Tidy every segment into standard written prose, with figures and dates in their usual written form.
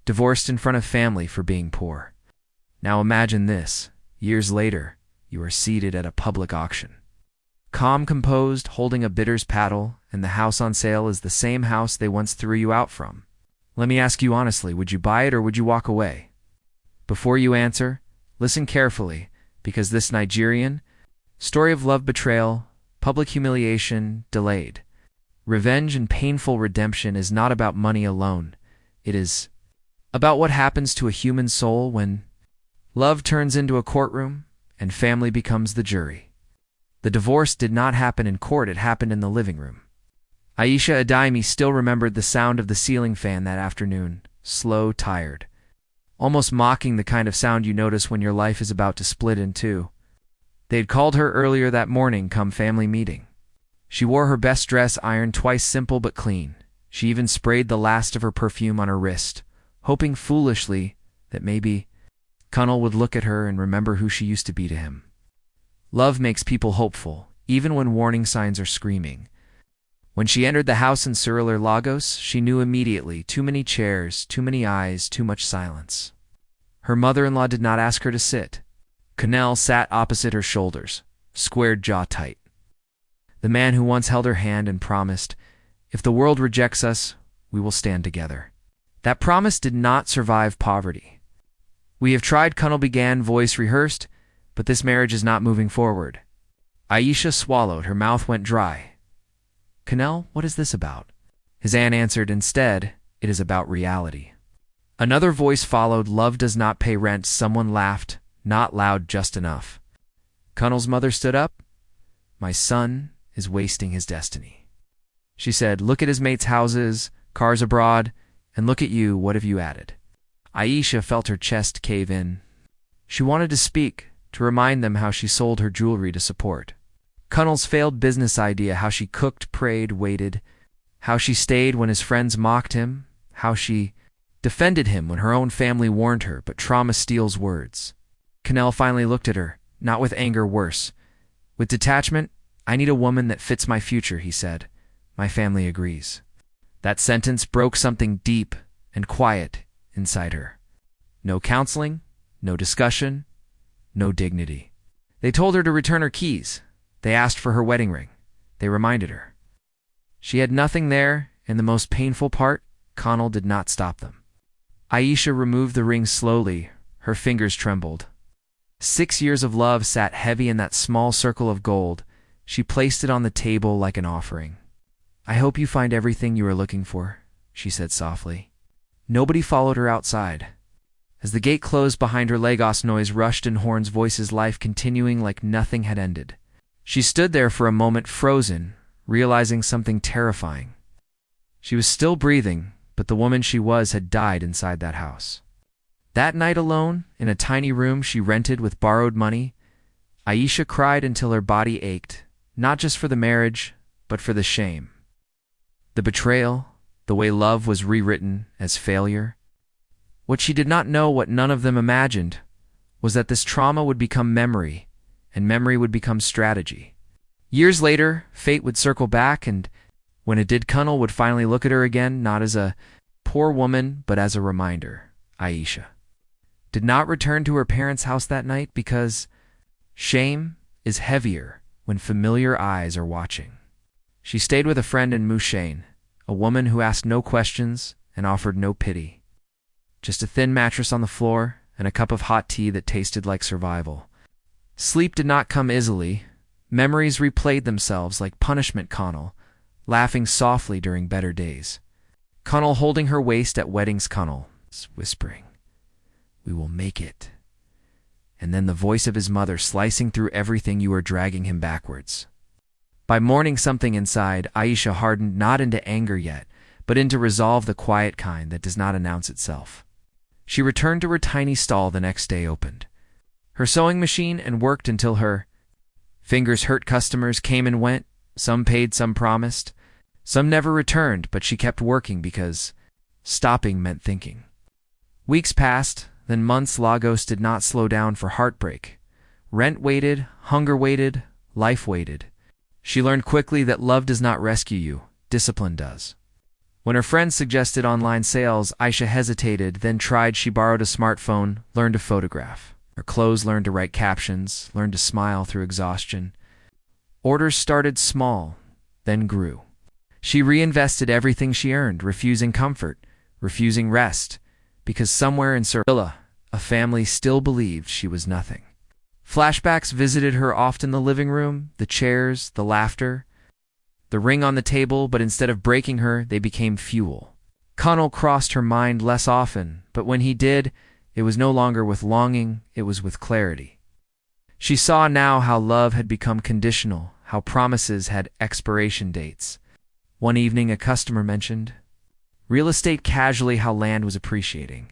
divorced in front of family for being poor. Now imagine this. Years later, you are seated at a public auction. Calm, composed, holding a bidder's paddle, and the house on sale is the same house they once threw you out from. Let me ask you honestly, would you buy it or would you walk away? Before you answer, listen carefully, because this Nigerian story of love, betrayal, public humiliation, delayed revenge, and painful redemption is not about money alone. It is about what happens to a human soul when love turns into a courtroom and family becomes the jury. The divorce did not happen in court, it happened in the living room. Aisha Adeyemi still remembered the sound of the ceiling fan that afternoon, slow, tired, almost mocking the kind of sound you notice when your life is about to split in two. They had called her earlier that morning come family meeting. She wore her best dress, ironed twice, simple but clean. She even sprayed the last of her perfume on her wrist, hoping foolishly that maybe Connell would look at her and remember who she used to be to him. Love makes people hopeful, even when warning signs are screaming. When she entered the house in Surulere, Lagos, she knew immediately: too many chairs, too many eyes, too much silence. Her mother-in-law did not ask her to sit. Connell sat opposite her shoulders, squared jaw tight. The man who once held her hand and promised, "If the world rejects us, we will stand together." That promise did not survive poverty. "We have tried," Connell began, voice rehearsed, "but this marriage is not moving forward." Aisha swallowed, her mouth went dry. "Connell, what is this about?" His aunt answered, "Instead, it is about reality." Another voice followed, "Love does not pay rent." Someone laughed, not loud, just enough. Connell's mother stood up. "My son is wasting his destiny." She said, "Look at his mates' houses, cars abroad, and look at you, what have you added?" Aisha felt her chest cave in. She wanted to speak, to remind them how she sold her jewelry to support Connell's failed business idea, how she cooked, prayed, waited, how she stayed when his friends mocked him, how she defended him when her own family warned her, but trauma steals words. Connell finally looked at her, not with anger, worse, with detachment. "I need a woman that fits my future," he said. "My family agrees." That sentence broke something deep and quiet inside her. No counseling, no discussion, no dignity. They told her to return her keys. They asked for her wedding ring. They reminded her. She had nothing there, and the most painful part, Connell did not stop them. Aisha removed the ring slowly. Her fingers trembled. 6 years of love sat heavy in that small circle of gold. She placed it on the table like an offering. "I hope you find everything you are looking for," she said softly. Nobody followed her outside. As the gate closed behind her, Lagos noise rushed in horns, voices, life continuing like nothing had ended. She stood there for a moment, frozen, realizing something terrifying. She was still breathing, but the woman she was had died inside that house. That night, alone, in a tiny room she rented with borrowed money, Aisha cried until her body ached, not just for the marriage, but for the shame. The betrayal, the way love was rewritten as failure. What she did not know, what none of them imagined, was that this trauma would become memory, and memory would become strategy. Years later, fate would circle back, and when it did, Connell would finally look at her again, not as a poor woman, but as a reminder. Aisha did not return to her parents' house that night because shame is heavier when familiar eyes are watching. She stayed with a friend in Mushane, a woman who asked no questions and offered no pity. Just a thin mattress on the floor and a cup of hot tea that tasted like survival. Sleep did not come easily. Memories replayed themselves like punishment. Connell laughing softly during better days. Connell holding her waist at weddings. Connell whispering, "We will make it." And then the voice of his mother slicing through everything: "You are dragging him backwards." By morning, something inside Aisha hardened, not into anger yet, but into resolve, the quiet kind that does not announce itself. She returned to her tiny stall the next day, opened her sewing machine, and worked until her fingers hurt. Customers came and went. Some paid, some promised. Some never returned, but she kept working because stopping meant thinking. Weeks passed, then months. Lagos did not slow down for Heartbreak. Rent waited, hunger waited, life waited. She learned quickly that love does not rescue you, discipline does. When her friends suggested online sales, Aisha hesitated, then tried. She borrowed a smartphone, learned to photograph. Her clothes learned to write captions, learned to smile through exhaustion. Orders started small, then grew. She reinvested everything she earned, refusing comfort, refusing rest, because somewhere in Sevilla, a family still believed she was nothing. Flashbacks visited her, often the living room, the chairs, the laughter, the ring on the table, but instead of breaking her, they became fuel. Connell crossed her mind less often, but when he did, it was no longer with longing, it was with clarity. She saw now how love had become conditional, how promises had expiration dates. One evening, a customer mentioned real estate casually, how land was appreciating,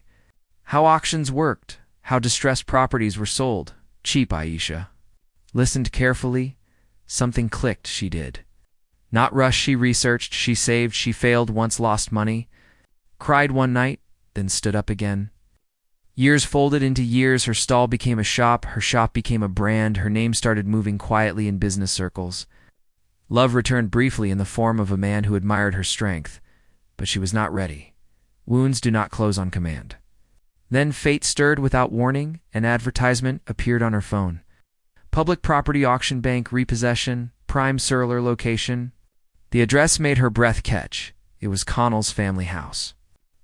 how auctions worked, how distressed properties were sold. Cheap, Aisha listened carefully. Something clicked. She did not rush. She researched, she saved, she failed once, lost money, cried one night, then stood up again. Years folded into years. Her stall became a shop, her shop became a brand, her name started moving quietly in business circles. Love returned briefly in the form of a man who admired her strength, but she was not ready. Wounds do not close on command. Then fate stirred without warning. An advertisement appeared on her phone. Public property auction, bank repossession, prime Surler location. The address made her breath catch. It was Connell's family house.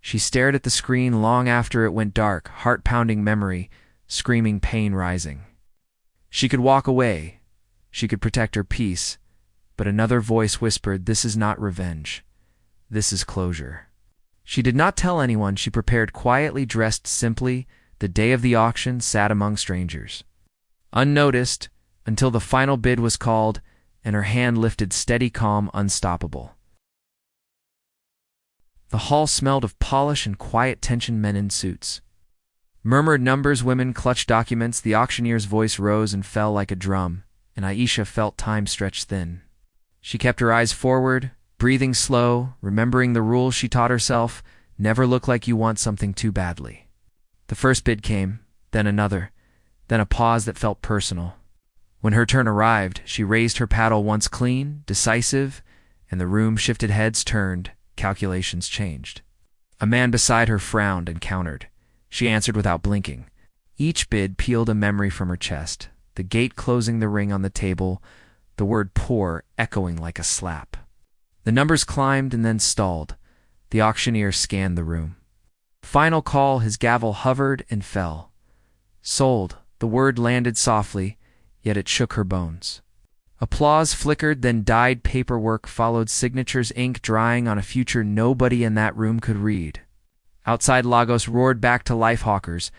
She stared at the screen long after it went dark, heart-pounding memory, screaming pain rising. She could walk away. She could protect her peace. But another voice whispered, "This is not revenge. This is closure." She did not tell anyone. She prepared quietly, dressed simply. The day of the auction, sat among strangers, unnoticed, until the final bid was called, and her hand lifted, steady, calm, unstoppable. The hall smelled of polish and quiet tension. Men in suits murmured numbers, women clutched documents. The auctioneer's voice rose and fell like a drum, and Aisha felt time stretch thin. She kept her eyes forward, breathing slow, remembering the rules she taught herself: never look like you want something too badly. The first bid came, then another, then a pause that felt personal. When her turn arrived, she raised her paddle once, clean, decisive, and the room shifted. Heads turned, calculations changed. A man beside her frowned and countered. She answered without blinking. Each bid peeled a memory from her chest, the gate closing, the ring on the table, the word poor echoing like a slap. The numbers climbed and then stalled. The auctioneer scanned the room. Final call. His gavel hovered and fell. Sold. The word landed softly, yet it shook her bones. Applause flickered, then died. Paperwork followed, signatures, ink drying on a future nobody in that room could read. Outside, Lagos roared back to life. Hawkers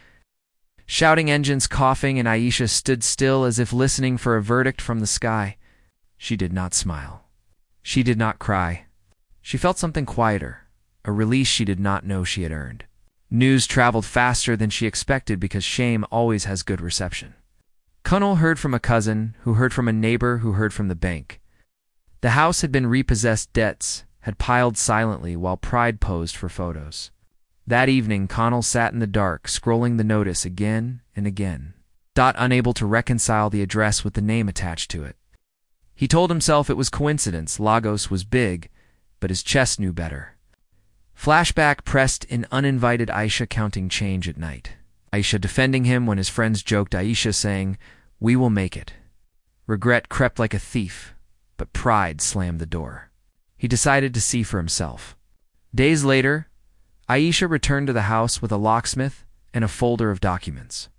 shouting, engines coughing, and Aisha stood still as if listening for a verdict from the sky. She did not smile. She did not cry. She felt something quieter, a release she did not know she had earned. News traveled faster than she expected, because shame always has good reception. Connell heard from a cousin, who heard from a neighbor, who heard from the bank. The house had been repossessed. Debts had piled silently while pride posed for photos. That evening, Connell sat in the dark, scrolling the notice again and again, unable to reconcile the address with the name attached to it. He told himself it was coincidence. Lagos was big, but his chest knew better. Flashback pressed in, uninvited. Aisha counting change at night. Aisha defending him when his friends joked. Aisha saying, "We will make it." Regret crept like a thief, but pride slammed the door. He decided to see for himself. Days later, Aisha returned to the house with a locksmith and a folder of documents.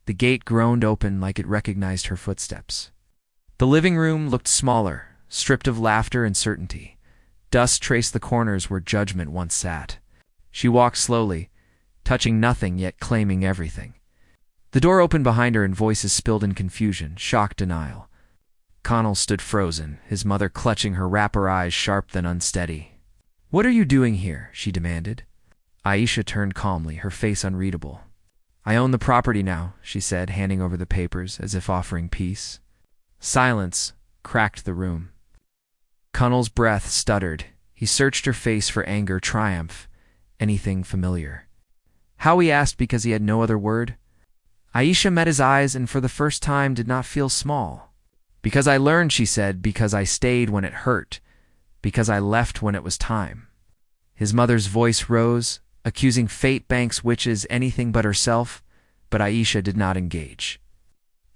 The gate groaned open like it recognized her footsteps. The living room looked smaller, stripped of laughter and certainty. Dust traced the corners where judgment once sat. She walked slowly, touching nothing yet claiming everything. The door opened behind her and voices spilled in confusion, shock, denial. Connell stood frozen, his mother clutching her wrap, her eyes sharp then unsteady. "What are you doing here?" she demanded. Aisha turned calmly, her face unreadable. "I own the property now," she said, handing over the papers as if offering peace. Silence cracked the room. Connell's breath stuttered. He searched her face for anger, triumph, anything familiar. How, he asked, because he had no other word. Aisha met his eyes and for the first time did not feel small. "Because I learned," she said, "because I stayed when it hurt, because I left when it was time." His mother's voice rose, accusing fate banks witches anything but herself, but Aisha did not engage.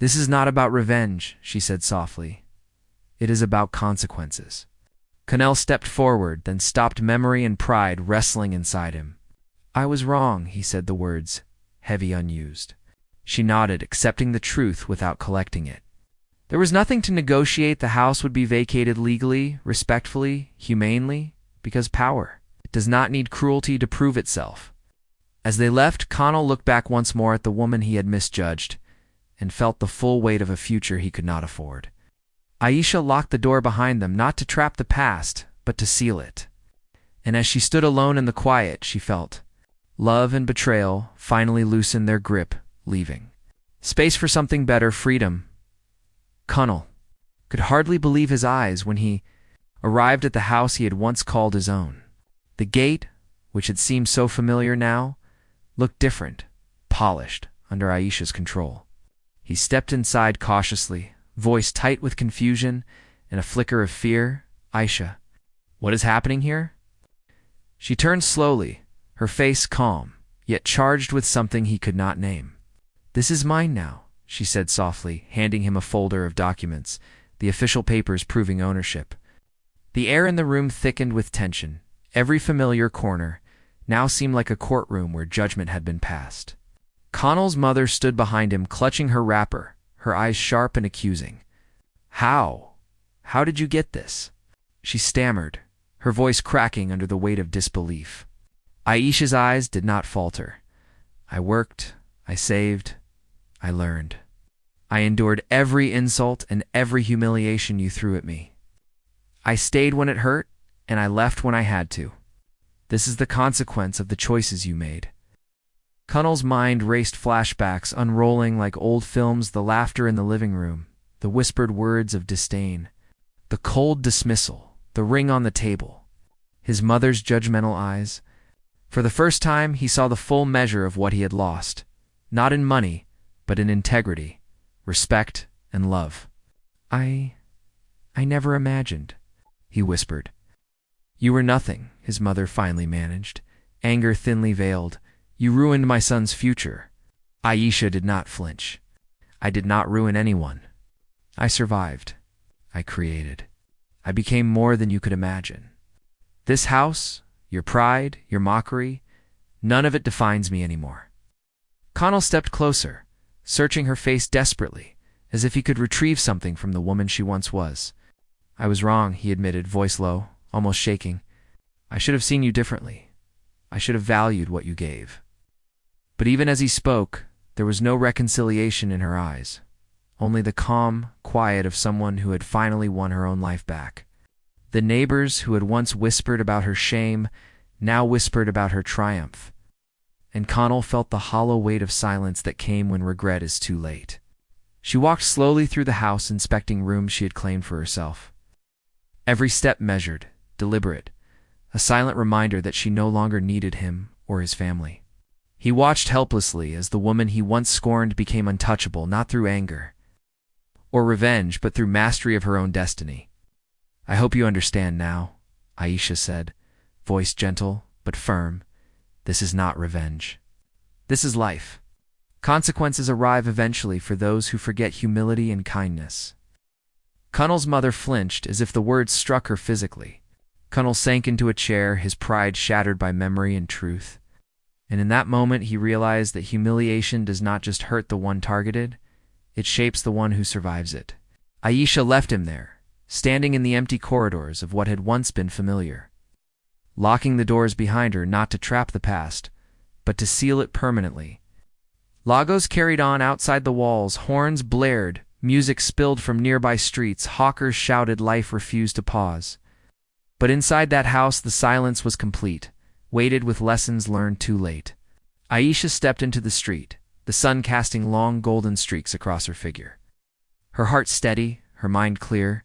"This is not about revenge," she said softly. "It is about consequences." Connell stepped forward, then stopped, memory and pride wrestling inside him. "I was wrong," he said, the words heavy, unused. She nodded, accepting the truth without collecting it. There was nothing to negotiate. The house would be vacated legally, respectfully, humanely, because power does not need cruelty to prove itself. As they left, Connell looked back once more at the woman he had misjudged and felt the full weight of a future he could not afford. Aisha locked the door behind them, not to trap the past, but to seal it. And as she stood alone in the quiet, she felt love and betrayal finally loosen their grip, leaving space for something better, freedom. Connell could hardly believe his eyes when he arrived at the house he had once called his own. The gate, which had seemed so familiar now, looked different, polished, under Aisha's control. He stepped inside cautiously, voice tight with confusion and a flicker of fear. "Aisha, what is happening here?" She turned slowly, her face calm, yet charged with something he could not name. "This is mine now," she said softly, handing him a folder of documents, the official papers proving ownership. The air in the room thickened with tension. Every familiar corner now seemed like a courtroom where judgment had been passed. Connell's mother stood behind him, clutching her wrapper, her eyes sharp and accusing. How did you get this?" she stammered, her voice cracking under the weight of disbelief. Aisha's eyes did not falter. "I worked, I saved, I learned. I endured every insult and every humiliation you threw at me. I stayed when it hurt, and I left when I had to. This is the consequence of the choices you made." Connell's mind raced, flashbacks unrolling like old films, the laughter in the living room, the whispered words of disdain, the cold dismissal, the ring on the table, his mother's judgmental eyes. For the first time, he saw the full measure of what he had lost, not in money, but in integrity, respect, and love. I never imagined," he whispered. "You were nothing," his mother finally managed, anger thinly veiled. "You ruined my son's future." Aisha did not flinch. "I did not ruin anyone. I survived. I created. I became more than you could imagine. This house, your pride, your mockery, none of it defines me anymore." Connell stepped closer, searching her face desperately, as if he could retrieve something from the woman she once was. "I was wrong," he admitted, voice low, almost shaking. "I should have seen you differently. I should have valued what you gave." But even as he spoke, there was no reconciliation in her eyes, only the calm quiet of someone who had finally won her own life back. The neighbors who had once whispered about her shame now whispered about her triumph, and Connell felt the hollow weight of silence that came when regret is too late. She walked slowly through the house, inspecting rooms she had claimed for herself. Every step measured, deliberate, a silent reminder that she no longer needed him or his family. He watched helplessly as the woman he once scorned became untouchable, not through anger or revenge, but through mastery of her own destiny. "I hope you understand now," Aisha said, voice gentle but firm. "This is not revenge. This is life. Consequences arrive eventually for those who forget humility and kindness." Connell's mother flinched as if the words struck her physically. Connell sank into a chair, his pride shattered by memory and truth. And in that moment, he realized that humiliation does not just hurt the one targeted, it shapes the one who survives it. Aisha left him there, standing in the empty corridors of what had once been familiar, locking the doors behind her not to trap the past, but to seal it permanently. Lagos carried on outside the walls, horns blared, music spilled from nearby streets, hawkers shouted, life refused to pause. But inside that house, the silence was complete, weighted with lessons learned too late. Aisha stepped into the street, the sun casting long golden streaks across her figure. Her heart steady, her mind clear,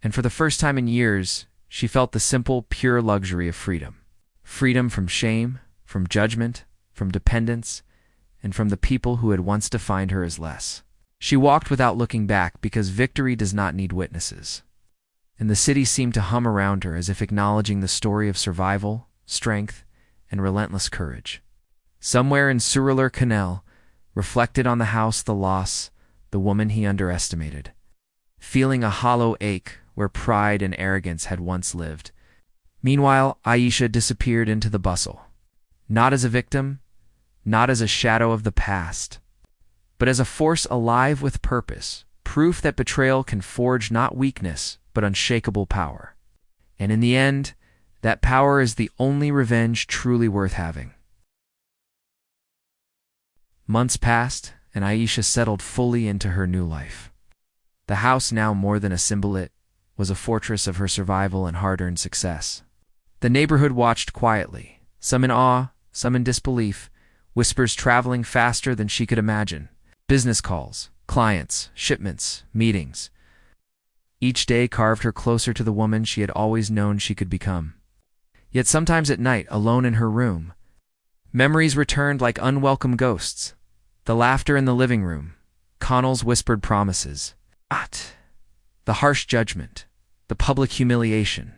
and for the first time in years, she felt the simple, pure luxury of freedom. Freedom from shame, from judgment, from dependence, and from the people who had once defined her as less. She walked without looking back because victory does not need witnesses. And the city seemed to hum around her as if acknowledging the story of survival, strength, and relentless courage. Somewhere in Sur Canal, reflected on the house, the loss, the woman he underestimated, feeling a hollow ache where pride and arrogance had once lived. Meanwhile, Aisha disappeared into the bustle, not as a victim, not as a shadow of the past, but as a force alive with purpose, proof that betrayal can forge not weakness, but unshakable power. And in the end, that power is the only revenge truly worth having. Months passed, and Aisha settled fully into her new life. The house, now more than a symbol, it was a fortress of her survival and hard-earned success. The neighborhood watched quietly, some in awe, some in disbelief, whispers traveling faster than she could imagine. Business calls, clients, shipments, meetings. Each day carved her closer to the woman she had always known she could become. Yet sometimes at night, alone in her room, memories returned like unwelcome ghosts. The laughter in the living room, Connell's whispered promises, the harsh judgment, the public humiliation.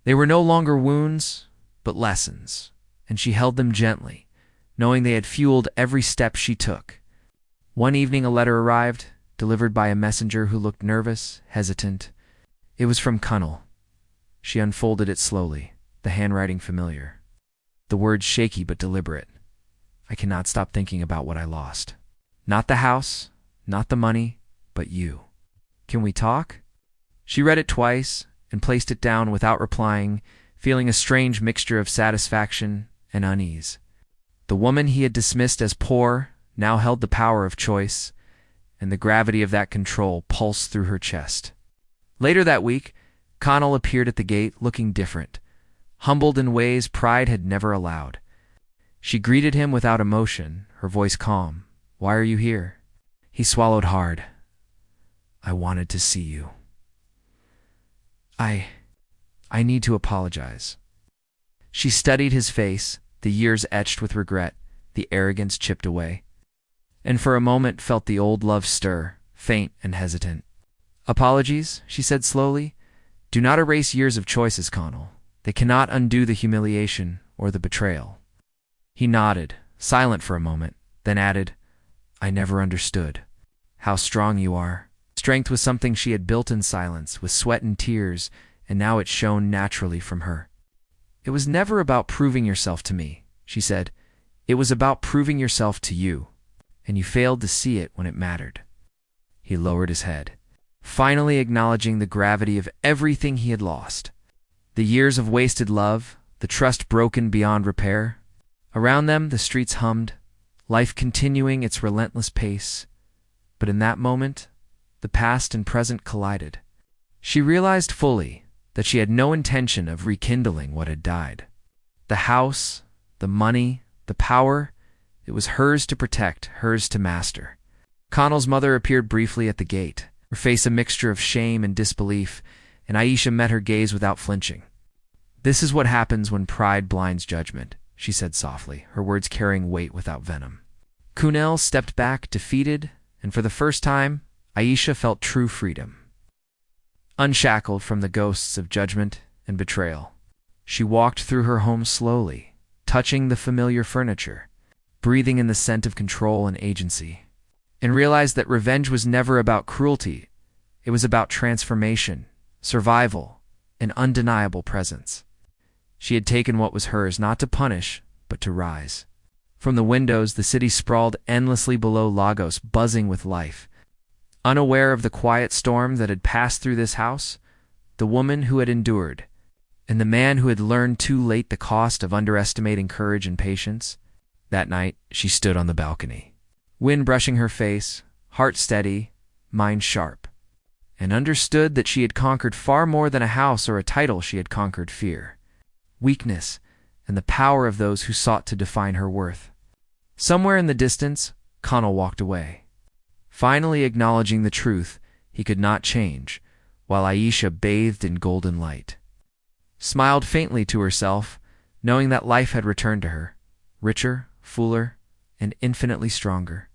They were no longer wounds, but lessons, and she held them gently, knowing they had fueled every step she took. One evening a letter arrived, delivered by a messenger who looked nervous, hesitant. It was from Connell. She unfolded it slowly, the handwriting familiar, the words shaky but deliberate. I cannot stop thinking about what I lost. Not the house, not the money, but you. Can we talk? She read it twice and placed it down without replying, feeling a strange mixture of satisfaction and unease. The woman he had dismissed as poor now held the power of choice, and the gravity of that control pulsed through her chest. Later that week, Connell appeared at the gate looking different, humbled in ways pride had never allowed. She greeted him without emotion, her voice calm. "Why are you here?" He swallowed hard. "I wanted to see you. I need to apologize." She studied his face, the years etched with regret, the arrogance chipped away, and for a moment felt the old love stir, faint and hesitant. "Apologies," she said slowly, "do not erase years of choices, Connell. They cannot undo the humiliation or the betrayal." He nodded, silent for a moment, then added, "I never understood how strong you are." Strength was something she had built in silence, with sweat and tears, and now it shone naturally from her. "It was never about proving yourself to me," she said. "It was about proving yourself to you, and you failed to see it when it mattered." He lowered his head, finally acknowledging the gravity of everything he had lost. The years of wasted love, the trust broken beyond repair. Around them, the streets hummed, life continuing its relentless pace. But in that moment, the past and present collided. She realized fully that she had no intention of rekindling what had died. The house, the money, the power, it was hers to protect, hers to master. Connell's mother appeared briefly at the gate, her face a mixture of shame and disbelief, and Aisha met her gaze without flinching. "This is what happens when pride blinds judgment," she said softly, her words carrying weight without venom. Connell stepped back, defeated, and for the first time, Aisha felt true freedom. Unshackled from the ghosts of judgment and betrayal, she walked through her home slowly, touching the familiar furniture, breathing in the scent of control and agency, and realized that revenge was never about cruelty. It was about transformation, survival, and undeniable presence. She had taken what was hers not to punish, but to rise. From the windows, the city sprawled endlessly below Lagos, buzzing with life. Unaware of the quiet storm that had passed through this house, the woman who had endured, and the man who had learned too late the cost of underestimating courage and patience. That night, she stood on the balcony, wind brushing her face, heart steady, mind sharp, and understood that she had conquered far more than a house or a title. She had conquered fear, weakness, and the power of those who sought to define her worth. Somewhere in the distance, Connell walked away, finally acknowledging the truth he could not change, while Aisha bathed in golden light, smiled faintly to herself, knowing that life had returned to her, richer, fuller, and infinitely stronger.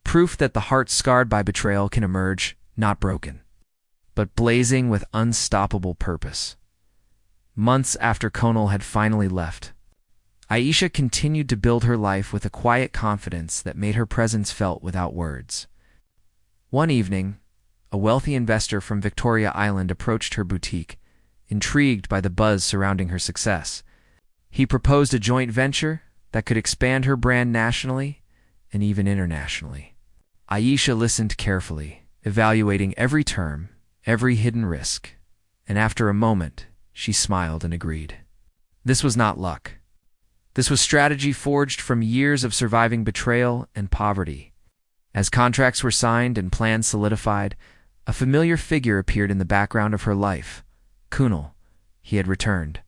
Proof that the heart scarred by betrayal can emerge, not broken, but blazing with unstoppable purpose. Months after Conal had finally left, Aisha continued to build her life with a quiet confidence that made her presence felt without words. One evening, a wealthy investor from Victoria Island approached her boutique, intrigued by the buzz surrounding her success. He proposed a joint venture that could expand her brand nationally and even internationally. Aisha listened carefully, evaluating every term, every hidden risk, and after a moment, she smiled and agreed. This was not luck. This was strategy forged from years of surviving betrayal and poverty. As contracts were signed and plans solidified, a familiar figure appeared in the background of her life. Kunal. He had returned.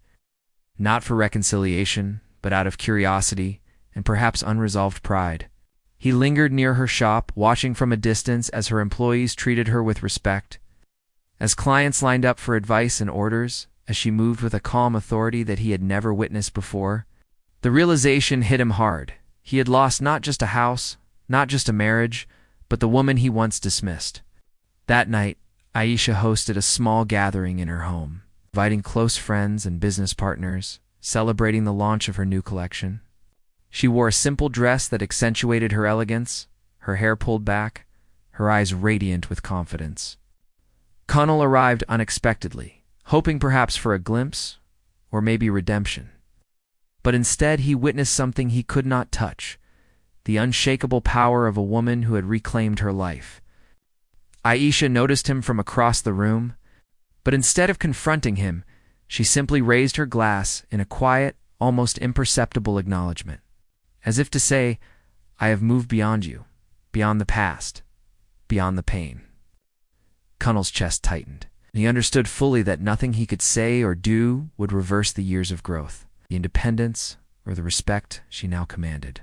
Not for reconciliation, but out of curiosity and perhaps unresolved pride. He lingered near her shop, watching from a distance as her employees treated her with respect. As clients lined up for advice and orders, as she moved with a calm authority that he had never witnessed before, the realization hit him hard. He had lost not just a house, not just a marriage, but the woman he once dismissed. That night, Aisha hosted a small gathering in her home, inviting close friends and business partners, celebrating the launch of her new collection. She wore a simple dress that accentuated her elegance, her hair pulled back, her eyes radiant with confidence. Kunal arrived unexpectedly, hoping perhaps for a glimpse, or maybe redemption. But instead he witnessed something he could not touch, the unshakable power of a woman who had reclaimed her life. Aisha noticed him from across the room, but instead of confronting him, she simply raised her glass in a quiet, almost imperceptible acknowledgement, as if to say, "I have moved beyond you, beyond the past, beyond the pain." Kunal's chest tightened. He understood fully that nothing he could say or do would reverse the years of growth, the independence, or the respect she now commanded.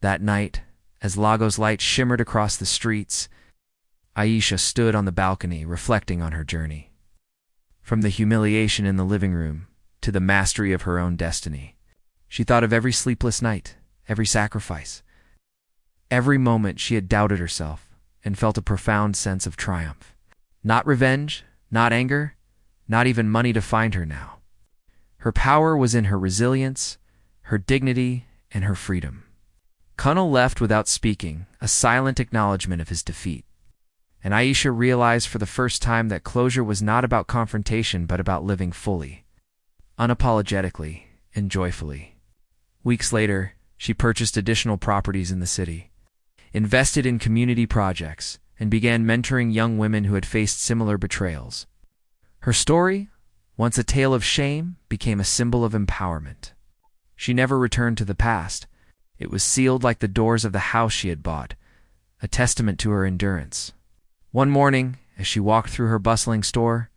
That night, as Lagos light shimmered across the streets, Aisha stood on the balcony reflecting on her journey. From the humiliation in the living room to the mastery of her own destiny, she thought of every sleepless night, every sacrifice, every moment she had doubted herself, and felt a profound sense of triumph. Not revenge, not anger, not even money defined her now. Her power was in her resilience, her dignity, and her freedom. Kunal left without speaking, a silent acknowledgement of his defeat. And Aisha realized for the first time that closure was not about confrontation but about living fully, unapologetically, and joyfully. Weeks later, she purchased additional properties in the city, invested in community projects, and began mentoring young women who had faced similar betrayals. Her story, once a tale of shame, became a symbol of empowerment. She never returned to the past. It was sealed like the doors of the house she had bought, a testament to her endurance. One morning, as she walked through her bustling store,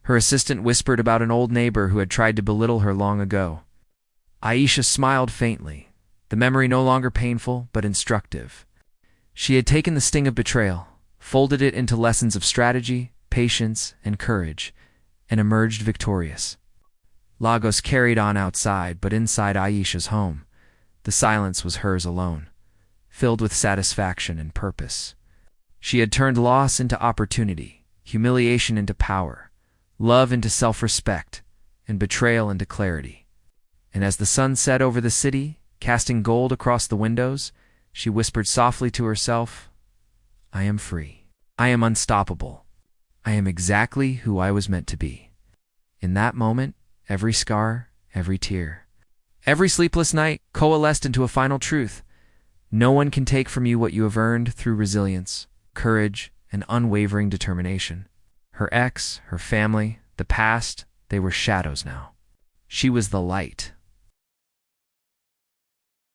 her assistant whispered about an old neighbor who had tried to belittle her long ago. Aisha smiled faintly, the memory no longer painful but instructive. She had taken the sting of betrayal, folded it into lessons of strategy, patience, and courage, and emerged victorious. Lagos carried on outside, but inside Aisha's home, the silence was hers alone, filled with satisfaction and purpose. She had turned loss into opportunity, humiliation into power, love into self-respect, and betrayal into clarity. And as the sun set over the city, casting gold across the windows, she whispered softly to herself, "I am free. I am unstoppable. I am exactly who I was meant to be." In that moment, every scar, every tear, every sleepless night coalesced into a final truth. No one can take from you what you have earned through resilience, courage, and unwavering determination. Her ex, her family, the past, they were shadows now. She was the light,